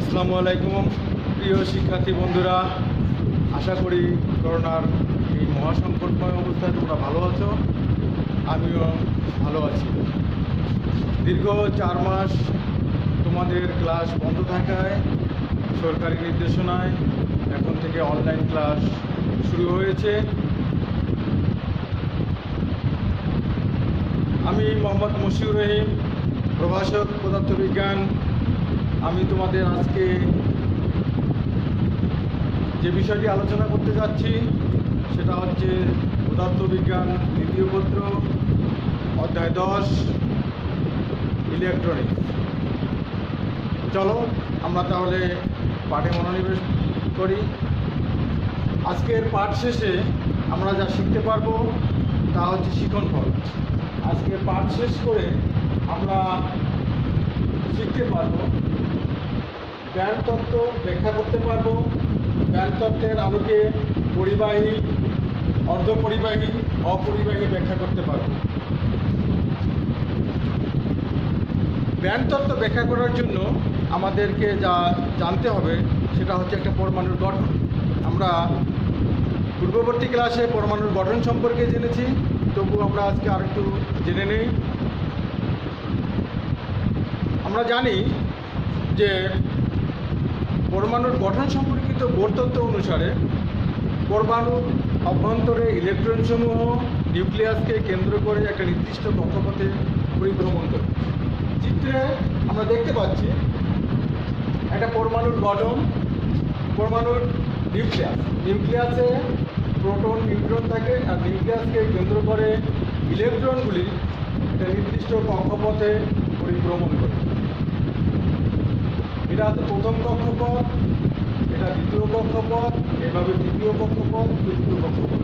আসসালামু আলাইকুম প্রিয় শিক্ষার্থী বন্ধুরা, আশা করি করোনার এই মহাসংকটময় অবস্থায় তোমরা ভালো আছো। আমিও ভালো আছি। দীর্ঘ 4 মাস তোমাদের ক্লাস বন্ধ থাকায় সরকারি নির্দেশনায় এখন থেকে অনলাইন ক্লাস শুরু হয়েছে। আমি মোহাম্মদ মশিউর রহিম, প্রভাষক পদার্থবিজ্ঞান। আমি তোমাদের আজকে যে বিষয়টি আলোচনা করতে যাচ্ছি সেটা হচ্ছে পদার্থবিজ্ঞান দ্বিতীয় পত্র, অধ্যায় 10, ইলেকট্রনিক্স। চলো আমরা তাহলে পাঠে মনোনিবেশ করি। আজকের পাঠ শেষে আমরা যা শিখতে পারবো তা হচ্ছে শিক্ষণফল। আজকের পাঠ শেষ করে আমরা শিখতে পারবো ব্যান্ড তত্ত্ব ব্যাখ্যা করতে পারবো। ব্যান্ড তত্ত্বের আলোকে পরিবাহী, অর্ধপরিবাহী, অপরিবাহী ব্যাখ্যা করতে পারবো। ব্যান্ড তত্ত্ব ব্যাখ্যা করার জন্য আমাদেরকে যা জানতে হবে সেটা হচ্ছে একটা পরমাণুর গঠন। আমরা পূর্ববর্তী ক্লাসে পরমাণুর গঠন সম্পর্কে জেনেছি, তবু আমরা আজকে আরেকটু জেনে নেই। আমরা জানি যে পরমাণুর গঠন সম্পর্কিত বোর তত্ত্ব অনুসারে পরমাণুর অভ্যন্তরে ইলেকট্রনসমূহ নিউক্লিয়াসকে কেন্দ্র করে একটা নির্দিষ্ট কক্ষপথে পরিভ্রমণ করে। চিত্রে আমরা দেখতে পাচ্ছি একটা পরমাণুর গঠন, পরমাণুর নিউক্লিয়াসে প্রোটন, নিউট্রন থাকে, আর নিউক্লিয়াসকে কেন্দ্র করে ইলেকট্রনগুলি একটা নির্দিষ্ট কক্ষপথে পরিভ্রমণ করে। এটা হচ্ছে প্রথম কক্ষপথ, এটা দ্বিতীয় কক্ষপথ, এভাবে তৃতীয় কক্ষপথ, চতুর্থ কক্ষপথ।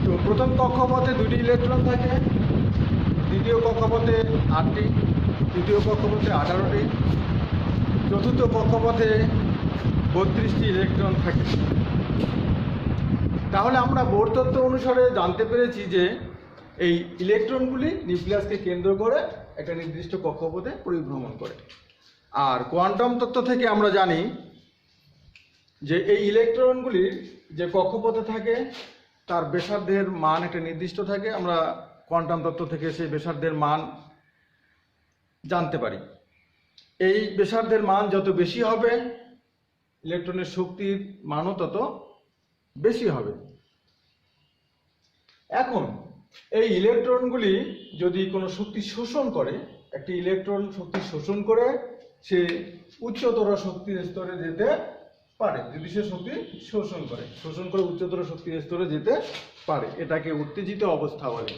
তো প্রথম কক্ষপথে 2টি ইলেকট্রন থাকে, দ্বিতীয় কক্ষপথে 8টি, তৃতীয় কক্ষপথে 18টি, চতুর্থ কক্ষপথে 32টি ইলেকট্রন থাকে। তাহলে আমরা বোর তত্ত্ব অনুসারে জানতে পেরেছি যে এই ইলেকট্রনগুলি নিউক্লিয়াসকে কেন্দ্র করে একটা নির্দিষ্ট কক্ষপথে পরিভ্রমণ করে। আর কোয়ান্টাম তত্ত্ব থেকে আমরা জানি যে এই ইলেকট্রনগুলির যে কক্ষপথে থাকে তার ব্যাসার্ধের মান একটা নির্দিষ্ট থাকে। আমরা কোয়ান্টাম তত্ত্ব থেকে সেই ব্যাসার্ধের মান জানতে পারি। এই ব্যাসার্ধের মান যত বেশি হবে, ইলেকট্রনের শক্তির মানও তত বেশি হবে। এখন এই ইলেকট্রনগুলি যদি কোনো শক্তি শোষণ করে, একটি ইলেকট্রন শক্তি শোষণ করে সে উচ্চতর শক্তির স্তরে যেতে পারে। যদি সে শক্তি শোষণ করে উচ্চতর শক্তির স্তরে যেতে পারে, এটাকে উত্তেজিত অবস্থা বলে।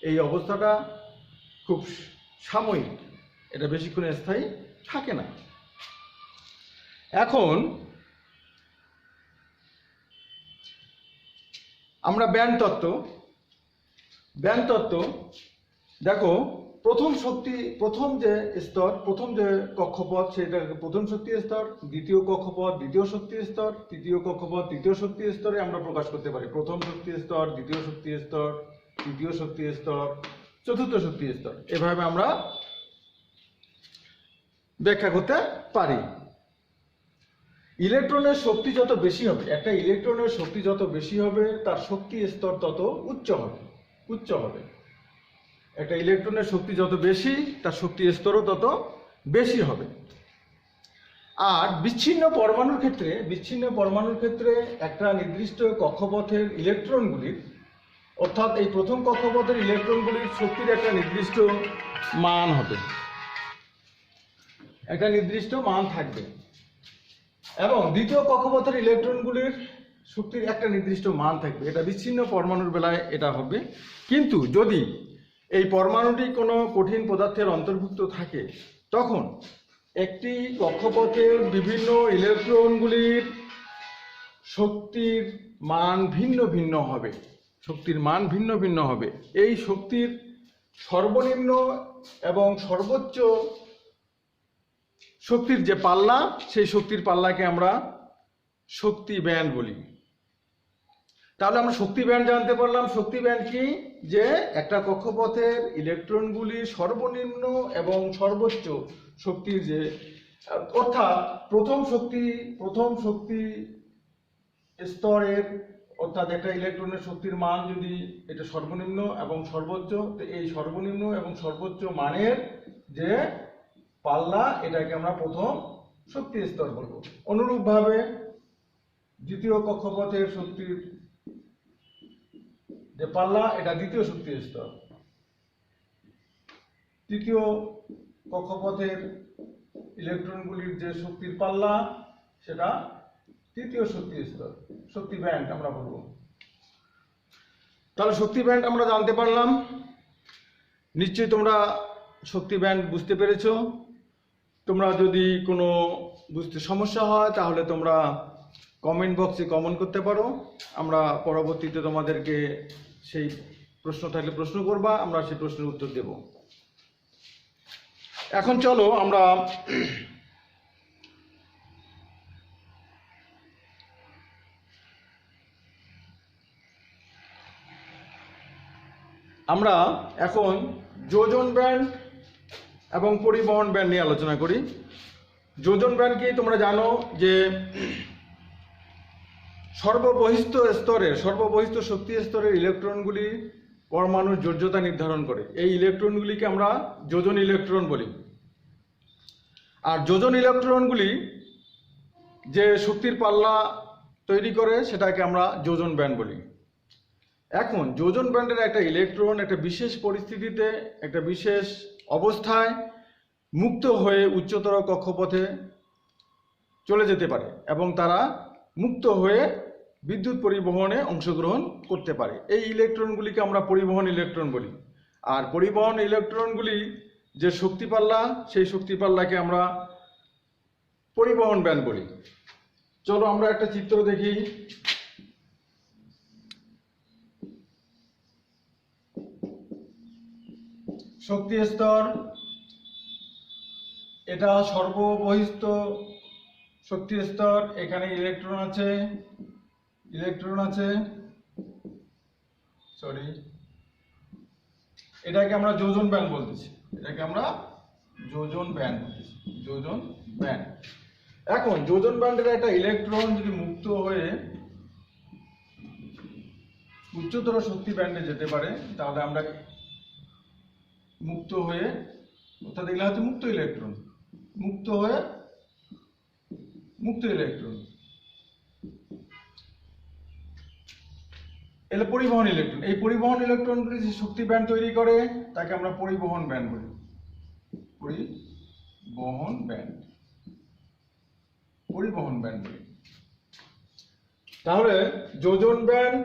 এই অবস্থাটা খুব সাময়িক, এটা বেশিক্ষণ স্থায়ী থাকে না। এখন আমরা ব্যান্ড তত্ত্ব দেখো, প্রথম যে স্তর, প্রথম যে কক্ষপথ সেটা প্রথম শক্তির স্তর, দ্বিতীয় কক্ষপথ দ্বিতীয় শক্তির স্তর, তৃতীয় কক্ষপথ তৃতীয় শক্তির স্তরে আমরা প্রকাশ করতে পারি। প্রথম শক্তির স্তর, দ্বিতীয় শক্তির স্তর, তৃতীয় শক্তির স্তর, চতুর্থ শক্তির স্তর, এভাবে আমরা ব্যাখ্যা করতে পারি। ইলেকট্রনের শক্তি যত বেশি হবে, একটা ইলেকট্রনের শক্তি যত বেশি হবে তার শক্তি স্তর তত উচ্চ হবে। একটা ইলেকট্রনের শক্তি যত বেশি তার শক্তি স্তরও তত বেশি হবে। আর বিচ্ছিন্ন পরমাণুর ক্ষেত্রে একটা নির্দিষ্ট কক্ষপথের ইলেকট্রনগুলির, অর্থাৎ এই প্রথম কক্ষপথের ইলেকট্রনগুলির শক্তির একটা নির্দিষ্ট মান হবে, একটা নির্দিষ্ট মান থাকবে, এবং দ্বিতীয় কক্ষপথের ইলেকট্রনগুলির শক্তির একটা নির্দিষ্ট মান থাকবে। এটা বিচ্ছিন্ন পরমাণুর বেলায় এটা হবে। কিন্তু যদি এই পরমাণুটি কোনো কঠিন পদার্থের অন্তর্ভুক্ত থাকে, তখন একটি কক্ষপথের বিভিন্ন ইলেকট্রনগুলির শক্তির মান ভিন্ন ভিন্ন হবে। এই শক্তির সর্বনিম্ন এবং সর্বোচ্চ শক্তির যে পাল্লা, সেই শক্তির পাল্লাকে আমরা শক্তি ব্যান্ড বলি। তাহলে আমরা শক্তি ব্যান্ড জানতে পারলাম। শক্তি ব্যান্ড কি? যে একটা কক্ষপথের ইলেকট্রনগুলি সর্বনিম্ন এবং সর্বোচ্চ শক্তির যে অর্থাৎ প্রথম শক্তি স্তরের, অর্থাৎ একটা ইলেকট্রনের শক্তির মান যদি এটা সর্বনিম্ন এবং সর্বোচ্চ, তো এই সর্বনিম্ন এবং সর্বোচ্চ মানের যে পাল্লা এটাকে আমরা প্রথম শক্তি স্তর বলবো। অনুরূপভাবে দ্বিতীয় কক্ষপথের শক্তির যে পাল্লা এটা দ্বিতীয় শক্তি স্তর, তৃতীয় কক্ষপথের ইলেকট্রনগুলির যে শক্তির পাল্লা সেটা তৃতীয় শক্তি স্তর, শক্তি ব্যান্ড আমরা বলবো। তাহলে শক্তি ব্যান্ড আমরা জানতে পারলাম। নিশ্চয়ই তোমরা শক্তি ব্যান্ড বুঝতে পেরেছো। তোমরা যদি কোনো বুঝতে সমস্যা হয় তাহলে তোমরা কমেন্ট বক্সে কমেন্ট করতে পারো। আমরা পরবর্তীতে তোমাদেরকে সেই প্রশ্ন থাকলে প্রশ্ন করবা, আমরা সেই প্রশ্নের উত্তর দেব। এখন চলো আমরা এখন যোজন ব্যান্ড এবং পরিবহন ব্যান্ড নিয়ে আলোচনা করি। যোজন ব্যান্ড কি তোমরা জানো যে সর্ববহিষ্ঠ শক্তি স্তরের ইলেকট্রনগুলি পরমাণুর যোজ্যতা নির্ধারণ করে। এই ইলেকট্রনগুলিকে আমরা যোজন ইলেকট্রন বলি। আর যোজন ইলেকট্রনগুলি যে শক্তির পাল্লা তৈরি করে সেটাকে আমরা যোজন ব্যান্ড বলি। এখন যোজন ব্যান্ডের একটা ইলেকট্রন একটা বিশেষ পরিস্থিতিতে, একটা বিশেষ অবস্থায় মুক্ত হয়ে উচ্চতর কক্ষপথে চলে যেতে পারে এবং তারা মুক্ত হয়ে বিদ্যুৎ পরিবহনে অংশগ্রহণ করতে পারে। এই ইলেকট্রনগুলিকে আমরা পরিবহন ইলেকট্রন বলি। আর পরিবহন ইলেকট্রনগুলি যে শক্তি পাল্লা, সেই শক্তি পাল্লাকে আমরা পরিবহন ব্যান্ড বলি। চলো আমরা একটা চিত্র দেখি। শক্তি স্তর, এটা সর্ববহিষ্ঠ শক্তি স্তর। এখানে ইলেকট্রন আছে, এটাকে আমরা যোজন ব্যান্ড বলতেছি। যোজন ব্যান্ড। এখন যোজন ব্যান্ডের একটা ইলেকট্রন যদি মুক্ত হয়ে উচ্চতর শক্তি ব্যান্ডে যেতে পারে তাহলে আমরা মুক্ত হয়ে, অর্থাৎ এগুলো হচ্ছে মুক্ত ইলেকট্রন এলে পরিবহন ইলেকট্রন। এই পরিবহন ইলেকট্রনগুলি যে শক্তি ব্যান্ড তৈরি করে তাকে আমরা পরিবহন ব্যান্ড বলি। তাহলে যোজন ব্যান্ড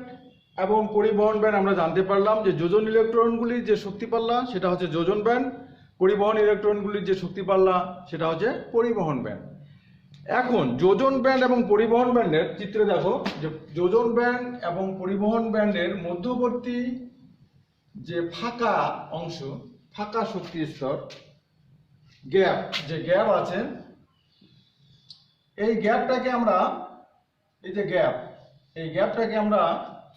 এবং পরিবহন ব্যান্ড আমরা জানতে পারলাম যে যোজন ইলেকট্রনগুলির যে শক্তি পাল্লা সেটা হচ্ছে যোজন ব্যান্ড, পরিবহন ইলেকট্রনগুলির যে শক্তি পাল্লা সেটা হচ্ছে পরিবহন ব্যান্ড। এখন যোজন ব্যান্ড এবং পরিবহন ব্যান্ডের চিত্রে দেখো যে যোজন ব্যান্ড এবং পরিবহন ব্যান্ডের মধ্যবর্তী যে ফাঁকা অংশ, ফাঁকা শক্তি স্তর, গ্যাপ আছে, এই গ্যাপটাকে আমরা, এই গ্যাপটাকে আমরা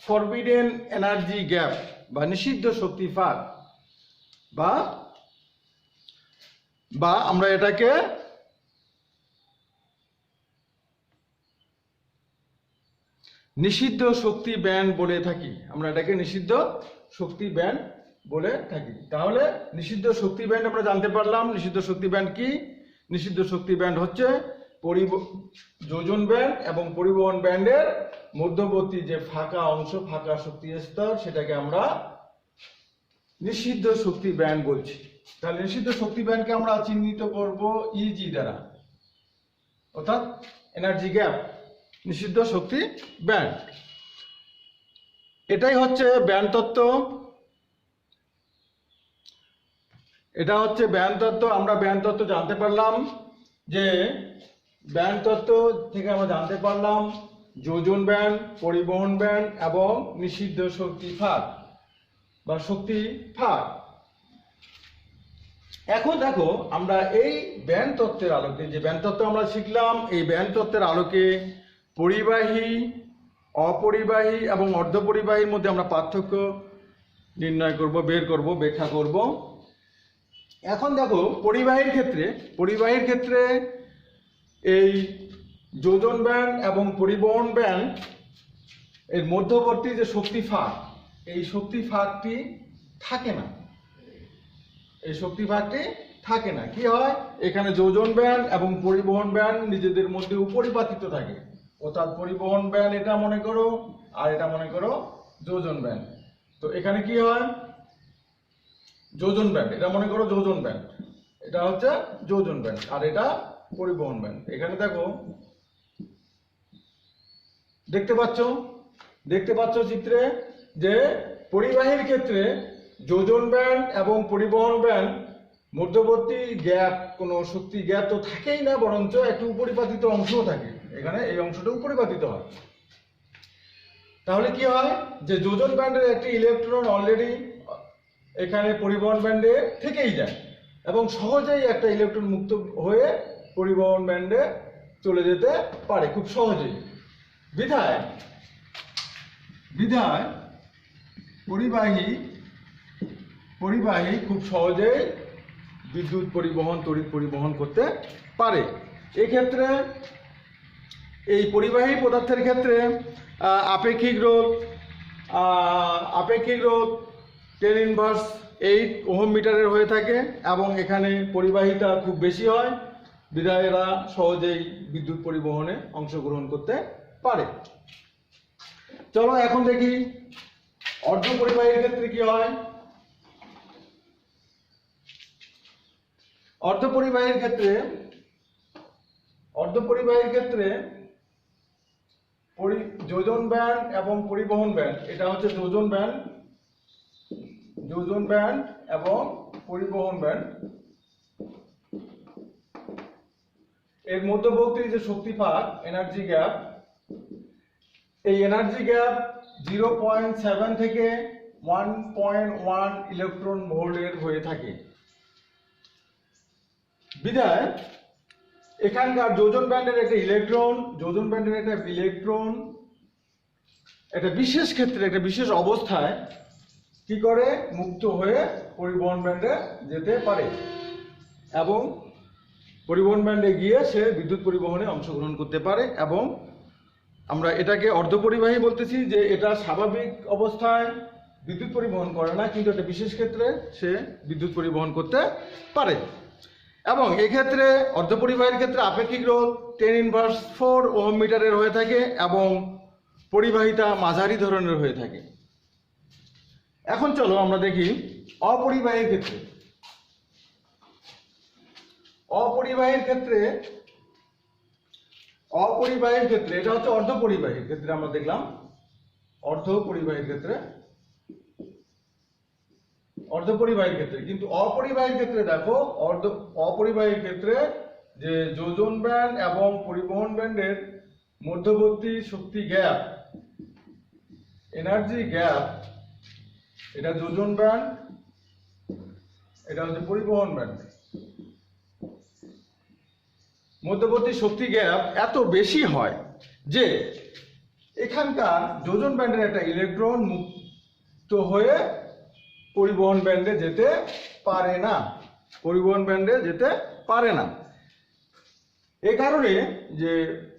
ফরবিডেন এনার্জি গ্যাপ বা নিষিদ্ধ শক্তি ফাঁক বা আমরা এটাকে নিষিদ্ধ শক্তি ব্যান্ড বলে থাকি। তাহলে নিষিদ্ধ শক্তি ব্যান্ড আমরা জানতে পারলাম। নিষিদ্ধ শক্তি ব্যান্ড কি? নিষিদ্ধ শক্তি ব্যান্ড হচ্ছে যোজন ব্যান্ড এবং পরিবহন ব্যান্ডের মধ্যবর্তী যে ফাঁকা অংশ, ফাঁকা শক্তি স্তর, সেটাকে আমরা নিষিদ্ধ শক্তি ব্যান্ড বলছি। তাহলে নিষিদ্ধ শক্তি ব্যান্ডকে আমরা চিহ্নিত করব ইজি দ্বারা, অর্থাৎ এনার্জি গ্যাপ, নিষিদ্ধ শক্তি ব্যান্ড। এটাই হচ্ছে ব্যান্ড তত্ত্ব। আমরা ব্যান্ড তত্ত্ব জানতে পারলাম যে ব্যান্ড তত্ত্ব থেকে আমরা জানতে পারলাম যোজন ব্যান্ড, পরিবহন ব্যান্ড এবং নিষিদ্ধ শক্তি ফাঁক বা শক্তি ফাঁক। এখন দেখো আমরা এই ব্যান্ড তত্ত্বের আলোকে, যে ব্যান্ড তত্ত্ব আমরা শিখলাম, এই ব্যান্ড তত্ত্বের আলোকে পরিবাহী, অপরিবাহী এবং অর্ধপরিবাহীর মধ্যে আমরা পার্থক্য নির্ণয় করব, বের করব, ব্যাখ্যা করব। এখন দেখো পরিবাহীর ক্ষেত্রে এই যোজন ব্যান্ড এবং পরিবহন ব্যান্ড এর মধ্যবর্তী যে শক্তি ফাঁক, এই শক্তি ফাঁকটি থাকে না। এই শক্তি ফাঁকটি থাকে না। কি হয়, এখানে যোজন ব্যান্ড এবং পরিবহন ব্যান্ড নিজেদের মধ্যে উপরিপাতিত থাকে। অর্থাৎ পরিবহন ব্যান্ড এটা মনে করো, আর এটা মনে করো যোজন ব্যান্ড। তো এখানে কি হয়, যোজন ব্যান্ড, এটা মনে করো যোজন ব্যান্ড, এটা হচ্ছে যোজন ব্যান্ড, আর এটা পরিবহন ব্যান্ড। এখানে দেখো, দেখতে পাচ্ছ চিত্রে যে পরিবাহীর ক্ষেত্রে যোজন ব্যান্ড এবং পরিবহন ব্যান্ড মধ্যবর্তী গ্যাপ, কোনো শক্তি গ্যাপ তো থাকেই না, বরঞ্চ একটু উপরিপাতিত অংশও থাকে। এখানে এই অংশটা উপরিপাতিত হয়। তাহলে কি হয়, যে যোজন ব্যান্ডের একটি ইলেকট্রন অলরেডি এখানে পরিবহন ব্যান্ডে থেকেই যায় এবং সহজেই একটা ইলেকট্রন মুক্ত হয়ে পরিবহন ব্যান্ডে চলে যেতে পারে খুব সহজেই। বিধায় পরিবাহী খুব সহজেই বিদ্যুৎ পরিবহন, তড়িৎ পরিবহন করতে পারে। এক্ষেত্রে এই পরিবাহী পদার্থের ক্ষেত্রে আপেক্ষিক রোধ 10⁻8 ওহম মিটারের হয়ে থাকে এবং এখানে পরিবাহিতা খুব বেশি হয়, বিধায় এরা সহজেই বিদ্যুৎ পরিবহনে অংশগ্রহণ করতে পারে। চলো এখন দেখি অর্ধ পরিবাহীর ক্ষেত্রে কি হয়। অর্ধ পরিবাহীর ক্ষেত্রে যোজন ব্যান্ড এবং পরিবহন ব্যান্ড, এটা হচ্ছে যোজন ব্যান্ড এবং পরিবহন ব্যান্ড, এর মধ্যবর্তী যে শক্তি ফাঁক, এনার্জি গ্যাপ, এই এনার্জি গ্যাপ 0.7 থেকে 1.1 ইলেকট্রন ভোল্টের হয়ে থাকে। বিধায় এখানকার যোজন ব্যান্ডের একটা ইলেকট্রন একটা বিশেষ ক্ষেত্রে, একটা বিশেষ অবস্থায় কি করে, মুক্ত হয়ে পরিবহন ব্যান্ডে যেতে পারে এবং পরিবহন ব্যান্ডে গিয়ে সে বিদ্যুৎ পরিবহনে অংশগ্রহণ করতে পারে। এবং আমরা এটাকে অর্ধপরিবাহী বলতেছি, যে এটা স্বাভাবিক অবস্থায় বিদ্যুৎ পরিবহন করে না, কিন্তু একটা বিশেষ ক্ষেত্রে সে বিদ্যুৎ পরিবহন করতে পারে। এবং এক্ষেত্রে অর্ধপরিবাহীর ক্ষেত্রে আপেক্ষিক রোধ 10⁻4 ওহম মিটারের হয়ে থাকে এবং পরিবাহিতা মাঝারি ধরনের হয়ে থাকে। এখন চলো আমরা দেখি অপরিবাহীর ক্ষেত্রে। অপরিবাহীর ক্ষেত্রে এটা হচ্ছে অর্ধপরিবাহীর ক্ষেত্রে আমরা দেখলাম। অর্ধপরিবাহীর ক্ষেত্রে কিন্তু অপরিবাহীর ক্ষেত্রে দেখো, অপরিবাহীর ক্ষেত্রে যে যোজন ব্যান্ড এবং পরিবহন ব্যান্ডের মধ্যবর্তী শক্তি গ্যাপ, এনার্জি গ্যাপ, এটা যোজন ব্যান্ড, এটা হচ্ছে পরিবহন ব্যান্ড, মধ্যবর্তী শক্তি গ্যাপ এত বেশি হয় যে এখানকার যোজন ব্যান্ডের একটা ইলেকট্রন মুক্ত হয়ে পরিবহন ব্যান্ডে যেতে পারে না। এই কারণে যে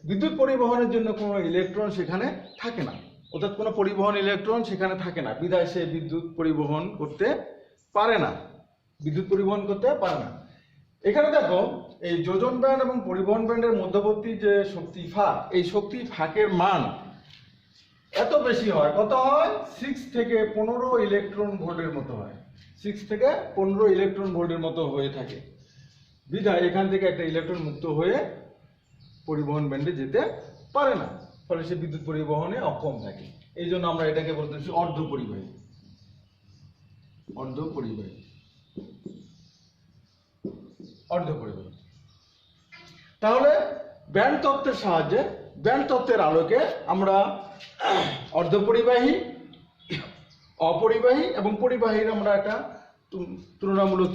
বিদ্যুৎ পরিবহনের জন্য কোনো ইলেকট্রন সেখানে থাকে না, অর্থাৎ কোনো পরিবহন ইলেকট্রন সেখানে থাকে না, বিধায় সে বিদ্যুৎ পরিবহন করতে পারে না। এখানে দেখো, এই যোজন ব্যান্ড এবং পরিবহন ব্যান্ডের মধ্যবর্তী যে শক্তি ফাঁক, এই শক্তি ফাঁকের মান এত বেশি হয়, কত হয়, 6 থেকে 15 ইলেকট্রন ভোল্টের মতো হয়। 6 থেকে 15 ইলেকট্রন ভোল্টের মতো হয়ে থাকে, বিধায় এখান থেকে একটা ইলেকট্রন মুক্ত হয়ে পরিবহন ব্যান্ডে যেতে পারে না, ফলে সে বিদ্যুৎ পরিবহনে অক্ষম থাকে। এই জন্য আমরা এটাকে বলতেছি অর্ধপরিবাহী। তাহলে ব্যান্ড তত্ত্বের আলোকে আমরা অর্ধপরিবাহী, অপরিবাহী এবং পরিবাহীর আমরা একটা তুলনামূলক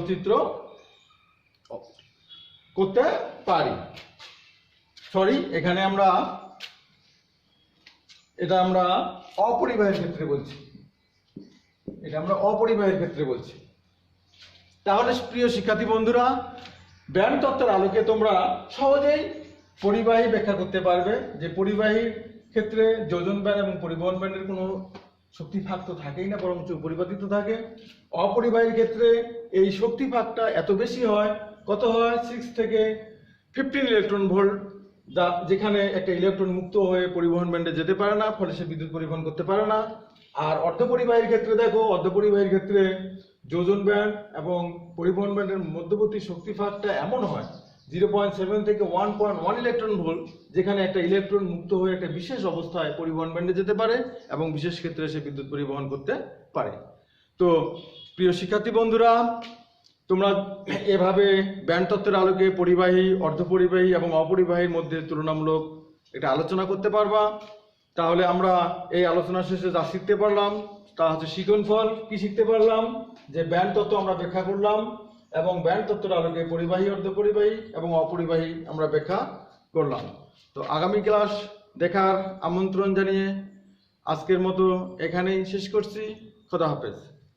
চিত্র করতে পারি। এখানে আমরা অপরিবাহীর ক্ষেত্রে বলছি। তাহলে প্রিয় শিক্ষার্থী বন্ধুরা, ব্যান্ড তত্ত্বের আলোকে তোমরা সহজেই পরিবাহী ব্যাখ্যা করতে পারবে যে পরিবাহীর ক্ষেত্রে যোজন ব্যান্ড এবং পরিবহন ব্যান্ডের কোনো শক্তি ভাগ তো থাকেই না, বরং পরিবর্তিত থাকে। অপরিবাহীর ক্ষেত্রে এই শক্তি ভাগটা এত বেশি হয়, কত হয় 6 থেকে 15 ইলেকট্রন ভোল্ট, যেখানে একটা ইলেকট্রন মুক্ত হয়ে পরিবহন ব্যান্ডে যেতে পারে না, ফলে সে বিদ্যুৎ পরিবহন করতে পারে না। আর অর্ধপরিবাহীর ক্ষেত্রে দেখো, অর্ধপরিবাহীর ক্ষেত্রে যোজন ব্যান্ড এবং পরিবহন ব্যান্ডের মধ্যবর্তী শক্তি ভাগটা এমন হয় 0.7 থেকে 1.1 ইলেকট্রন ভোল্ট, যেখানে একটা ইলেকট্রন মুক্ত হয়ে একটা বিশেষ অবস্থায় পরিবহন ব্যান্ডে যেতে পারে এবং বিশেষ ক্ষেত্রে সে বিদ্যুৎ পরিবহন করতে পারে। তো প্রিয় শিক্ষার্থী বন্ধুরা, তোমরা এভাবে ব্যান্ড তত্ত্বের আলোকে পরিবাহী, অর্ধপরিবাহী এবং অপরিবাহীর মধ্যে তুলনামূলক একটা আলোচনা করতে পারবা। তাহলে আমরা এই আলোচনা শেষে যা শিখতে পারলাম তা হচ্ছে শিক্ষণফল। কি শিখতে পারলাম? যে ব্যান্ড তত্ত্ব আমরা ব্যাখ্যা করলাম এবং ব্যান্ড তত্ত্বের আলোকে পরিবাহী, অর্ধপরিবাহী এবং অপরিবাহী আমরা ব্যাখ্যা করলাম। তো আগামী ক্লাস দেখার আমন্ত্রণ জানিয়ে আজকের মতো এখানেই শেষ করছি। খোদা হাফেজ।